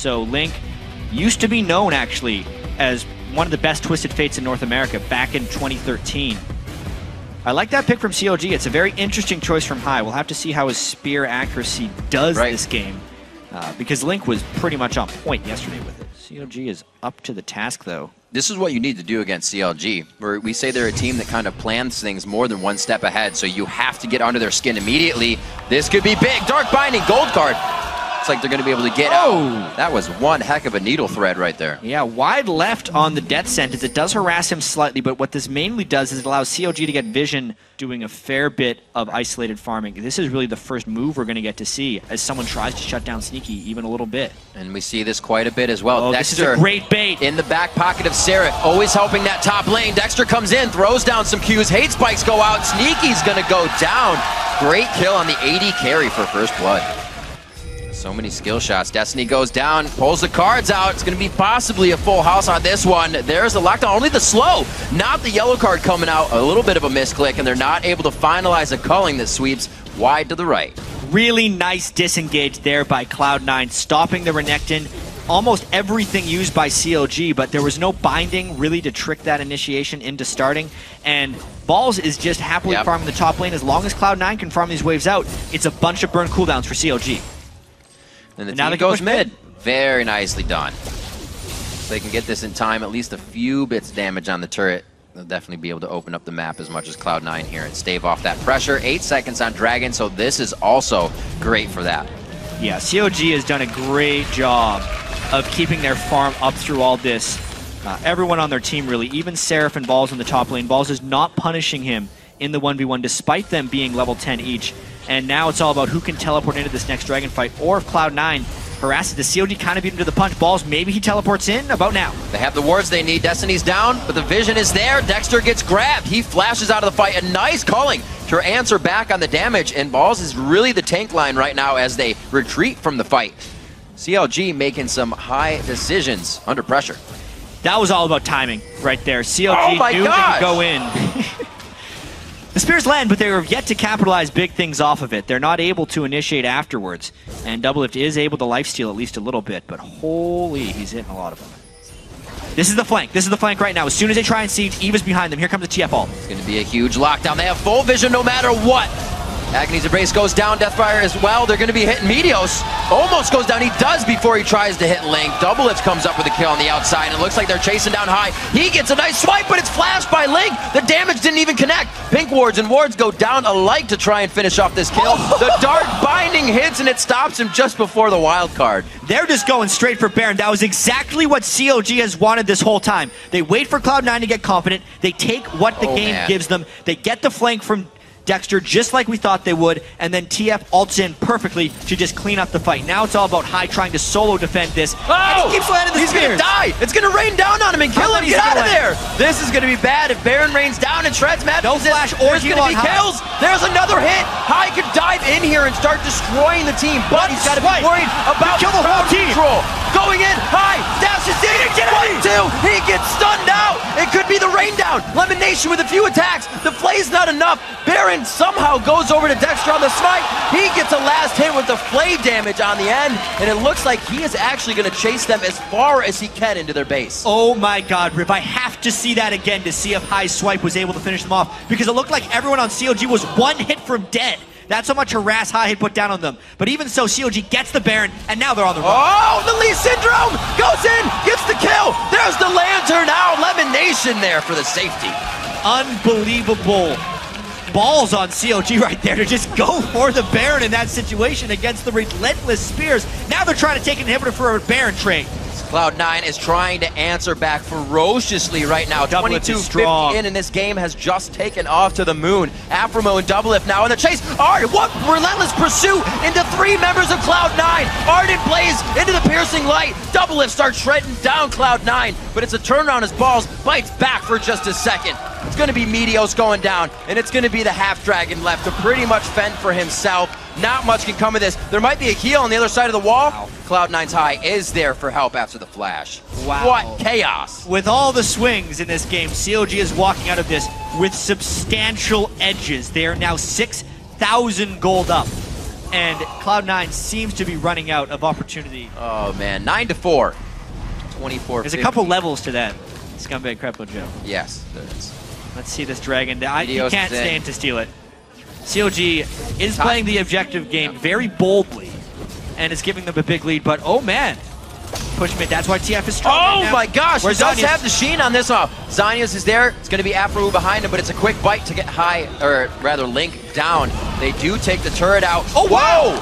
So Link used to be known, actually, as one of the best Twisted Fates in North America back in 2013. I like that pick from CLG. It's a very interesting choice from High. We'll have to see how his spear accuracy does this game, because Link was pretty much on point yesterday with it. CLG is up to the task, though. This is what you need to do against CLG, where we say they're a team that kind of plans things more than one step ahead, so you have to get under their skin immediately. This could be big. Dark Binding, gold card. Looks like they're going to be able to get out. That was one heck of a needle thread right there. Yeah, wide left on the death sentence. It does harass him slightly, but what this mainly does is it allows CLG to get vision, doing a fair bit of isolated farming. This is really the first move we're going to get to see as someone tries to shut down Sneaky even a little bit. And we see this quite a bit as well. Oh, Dexter, this is a great bait. In the back pocket of Seraph, always helping that top lane. Dexter comes in, throws down some Qs, hate spikes go out, Sneaky's going to go down. Great kill on the AD carry for first blood. So many skill shots. Destiny goes down, pulls the cards out. It's going to be possibly a full house on this one. There's the lockdown, only the slow, not the yellow card coming out. A little bit of a misclick, and they're not able to finalize a culling that sweeps wide to the right. Really nice disengage there by Cloud9, stopping the Renekton. Almost everything used by CLG, but there was no binding really to trick that initiation into starting. And Balls is just happily farming the top lane. As long as Cloud9 can farm these waves out, it's a bunch of burn cooldowns for CLG. And the team goes mid. Very nicely done. If they can get this in time, at least a few bits damage on the turret, they'll definitely be able to open up the map as much as Cloud9 here and stave off that pressure. 8 seconds on Dragon, so this is also great for that. Yeah, CLG has done a great job of keeping their farm up through all this. Everyone on their team, really, even Seraph and Balls in the top lane. Balls is not punishing him in the 1v1, despite them being level 10 each. And now it's all about who can teleport into this next Dragon fight, or if Cloud9 harasses the CLG, kind of beat him to the punch. Balls, maybe he teleports in about now. They have the wards they need. Destiny's down, but the vision is there. Dexter gets grabbed. He flashes out of the fight. A nice calling to answer back on the damage, and Balls is really the tank line right now as they retreat from the fight. CLG making some high decisions under pressure. That was all about timing right there. CLG knew they could go in. The Spears land, but they were yet to capitalize big things off of it. They're not able to initiate afterwards. And Doublelift is able to lifesteal at least a little bit, but holy, he's hitting a lot of them. This is the flank. This is the flank right now. As soon as they try and siege, Eva's behind them. Here comes the TF ult. It's going to be a huge lockdown. They have full vision no matter what. Agony's Embrace goes down, Deathfire as well. They're going to be hitting Meteos. Almost goes down. He does before he tries to hit Link. Doublelift comes up with a kill on the outside, and it looks like they're chasing down High. He gets a nice swipe, but it's flashed by Link. The damage didn't even connect. Pink wards and wards go down alike to try and finish off this kill. The Dark Binding hits, and it stops him just before the wild card. They're just going straight for Baron. That was exactly what CLG has wanted this whole time. They wait for Cloud9 to get confident. They take what the game gives them. They get the flank from Dexter just like we thought they would, and then TF ults in perfectly to just clean up the fight. Now it's all about High trying to solo defend this. And he keeps landing the spears. He's gonna die! It's gonna rain down on him and kill him! Get out of there! This is gonna be bad if Baron rains down and shreds Matt. No flash or there's gonna be kills! There's another hit! High could dive in here and start destroying the team, but he's gotta be worried about kill the whole team. Control. Going in, High dashes in, 1-2, he gets stunned out! It could be the rain down! LemonNation with a few attacks, the flay's not enough. Baron somehow goes over to Dexter on the smite. He gets a last hit with the flay damage on the end, and it looks like he is actually going to chase them as far as he can into their base. Oh my god, Rip, I have to see that again to see if High swipe was able to finish them off, because it looked like everyone on CLG was one hit from dead. That's how much harass High had put down on them. But even so, CLG gets the Baron, and now they're on the run. Oh, the Lee Syndrome goes in, gets the kill. There's the Lantern now. LemonNation there for the safety. Unbelievable balls on CLG right there to just go for the Baron in that situation against the relentless spears. Now they're trying to take an inhibitor for a Baron trade. Cloud9 is trying to answer back ferociously right now. 22-50 in, and this game has just taken off to the moon. Aphromoo and Doublelift now in the chase. What relentless pursuit into 3 members of Cloud9. Ardent Blaze into the piercing light. Doublelift starts shredding down Cloud9, but it's a turnaround as Balls bites back for just a second. It's going to be Meteos going down, and it's going to be the half-dragon left to pretty much fend for himself. Not much can come of this. There might be a heal on the other side of the wall. Wow. Cloud9's High is there for help after the flash. Wow. What chaos. With all the swings in this game, CLG is walking out of this with substantial edges. They are now 6,000 gold up. and Cloud9 seems to be running out of opportunity. Oh man, 9-4. 24. There's a couple levels to that, Scumbag Crepo Joe. Yes, there is. Let's see this dragon. You can't stand to steal it. CLG is playing the objective game very boldly and is giving them a big lead, but oh man. Push mid, that's why TF is strong. Oh right my gosh, Where's he does Zanyas? have the sheen on this one. Zanyas is there, it's gonna be Aphromoo behind him, but it's a quick bite to get high, or rather Link down. They do take the turret out. Oh wow!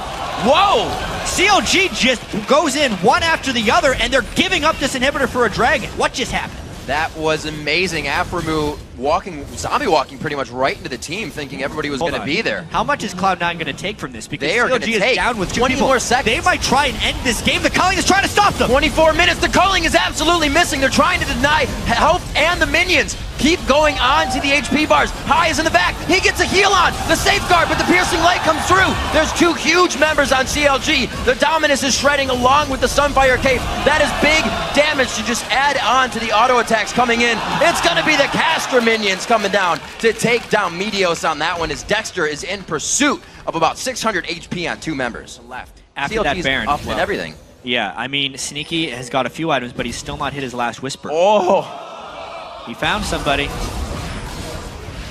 Whoa! CLG just goes in one after the other and they're giving up this inhibitor for a dragon. What just happened? That was amazing. Aphromoo zombie walking pretty much right into the team, thinking everybody was going to be there. How much is Cloud9 going to take from this? Because they are going CLG to take is down with 20 more seconds. They might try and end this game. The culling is trying to stop them. 24 minutes. The culling is absolutely missing. They're trying to deny health and the minions. Keep going on to the HP bars. High is in the back. He gets a heal on. The safeguard, but the piercing light comes through. There's two huge members on CLG. The Dominus is shredding along with the Sunfire Cape. That is big damage to just add on to the auto attacks coming in. It's going to be the Castor minions coming down to take down Meteos on that one as Dexter is in pursuit of about 600 HP on two members left. After CLG's that Baron. up and everything. Yeah, I mean, Sneaky has got a few items, but he's still not hit his last Whisper. Oh. He found somebody.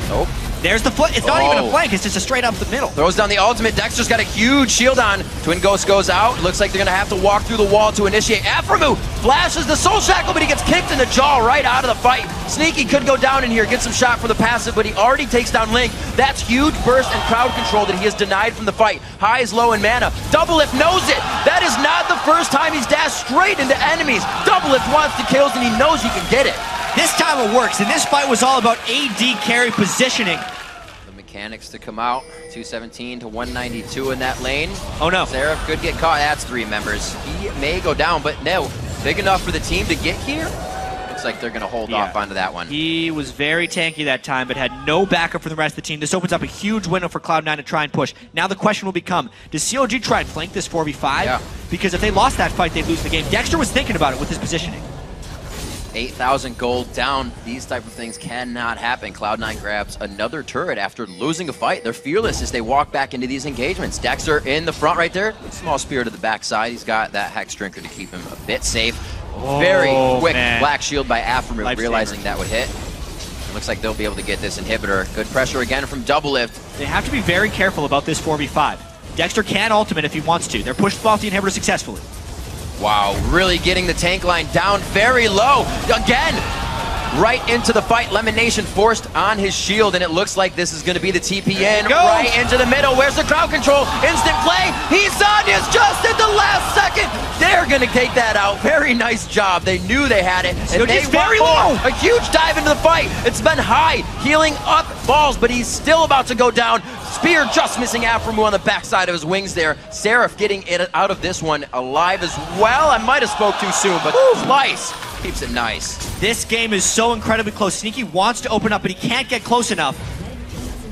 Nope. There's the foot. It's not even a flank. It's just a straight up the middle. Throws down the ultimate. Dexter's got a huge shield on. Twin Ghost goes out. Looks like they're going to have to walk through the wall to initiate. Aphromoo flashes the Soul Shackle, but he gets kicked in the jaw right out of the fight. Sneaky could go down in here, get some shot for the passive, but he already takes down Link. That's huge burst and crowd control that he has denied from the fight. High is low in mana. Doublelift knows it. That is not the first time he's dashed straight into enemies. Doublelift wants the kills, and he knows he can get it. This time it works, and this fight was all about AD carry positioning. The mechanics to come out, 217 to 192 in that lane. Oh no. Seraph could get caught. That's three members. He may go down, but no. Big enough for the team to get here? Looks like they're going to hold off onto that one. He was very tanky that time, but had no backup for the rest of the team. This opens up a huge window for Cloud9 to try and push. Now the question will become, does CLG try and flank this 4v5? Yeah. Because if they lost that fight, they'd lose the game. Dexter was thinking about it with his positioning. 8,000 gold down. These type of things cannot happen. Cloud9 grabs another turret after losing a fight. They're fearless as they walk back into these engagements. Dexter in the front right there. Small spear to the backside. He's got that Hex Drinker to keep him a bit safe. Very quick black shield by Aphromoo, realizing that would hit. It looks like they'll be able to get this inhibitor. Good pressure again from Doublelift. They have to be very careful about this 4v5. Dexter can ultimate if he wants to. They're pushed off the inhibitor successfully. Wow, really getting the tank line down very low. Again, right into the fight. LemonNation forced on his shield, and it looks like this is going to be the TP in right into the middle. Where's the crowd control? Instant play. He's on his just at the last second. They're going to take that out. Very nice job. They knew they had it. And they very low. A huge dive into the fight. It's been high, healing up balls, but he's still about to go down. Spear just missing Aphromoo on the backside of his wings there. Seraph getting it out of this one alive as well. I might have spoke too soon, but Slice keeps it nice. This game is so incredibly close. Sneaky wants to open up, but he can't get close enough.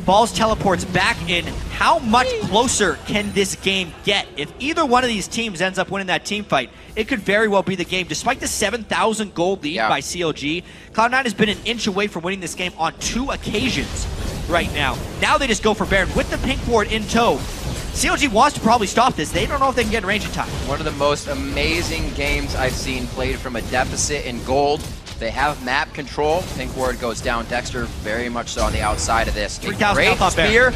Balls teleports back in. How much closer can this game get? If either one of these teams ends up winning that team fight, it could very well be the game. Despite the 7,000 gold lead by CLG, Cloud9 has been an inch away from winning this game on 2 occasions right now. Now they just go for Baron with the pink ward in tow. CLG wants to probably stop this. They don't know if they can get in range in time. One of the most amazing games I've seen played from a deficit in gold. They have map control. Pink ward goes down. Dexter very much so on the outside of this. 3,000 health on spear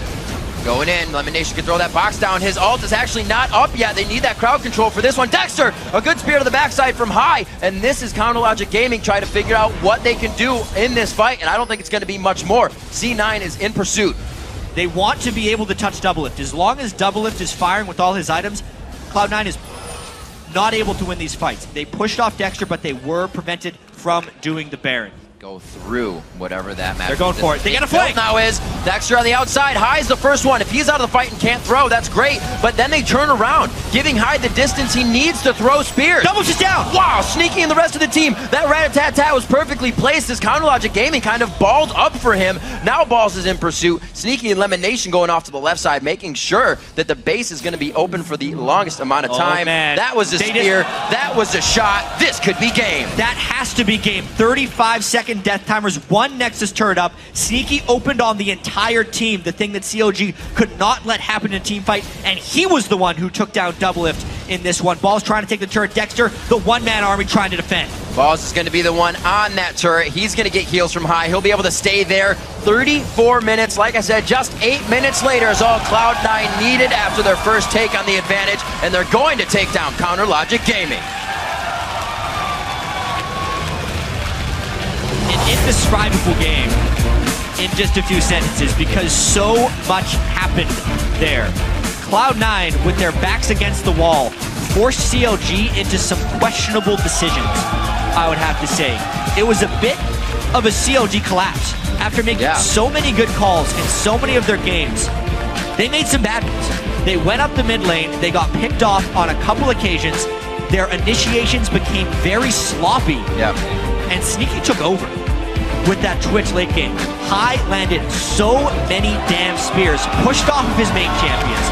going in. LemonNation can throw that box down. His ult is actually not up yet. They need that crowd control for this one. Dexter, a good spear to the backside from High. And this is Counter Logic Gaming trying to figure out what they can do in this fight. And I don't think it's going to be much more. C9 is in pursuit. They want to be able to touch Doublelift. As long as Doublelift is firing with all his items, Cloud9 is not able to win these fights. They pushed off Dexter, but they were prevented from doing the Baron. Go through whatever that match. They're going for it. They got a flank. Now is Dexter on the outside. High's the first one. If he's out of the fight and can't throw, that's great. But then they turn around, giving High the distance he needs to throw spears. Doubles is down. Wow, Sneaky and the rest of the team. That rat-a-tat-tat was perfectly placed as Counter Logic Gaming kind of balled up for him. Now Balls is in pursuit. Sneaky and LemonNation going off to the left side, making sure that the base is going to be open for the longest amount of time. That was a spear. That was a shot. This could be game. That has to be game. 35 seconds 2-second death timers, 1 Nexus turret up. Sneaky opened on the entire team, the thing that CLG could not let happen in a team fight, and he was the one who took down Doublelift in this one. Balls trying to take the turret. Dexter, the one-man army trying to defend. Balls is going to be the one on that turret. He's going to get heals from high. He'll be able to stay there 34 minutes. Like I said, just 8 minutes later is all Cloud9 needed after their first take on the advantage, and they're going to take down Counter Logic Gaming. An indescribable game in just a few sentences because so much happened there. Cloud9, with their backs against the wall, forced CLG into some questionable decisions, I would have to say. It was a bit of a CLG collapse. After making so many good calls in so many of their games, they made some bad ones. They went up the mid lane, they got picked off on a couple occasions, their initiations became very sloppy, and Sneaky took over with that Twitch late game. High landed so many damn spears, pushed off of his main champions,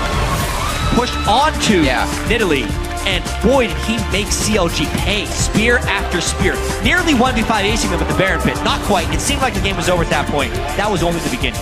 pushed onto Nidalee, and boy did he make CLG pay, spear after spear. Nearly 1v5 acing them at the Baron pit, not quite. It seemed like the game was over at that point. That was only the beginning.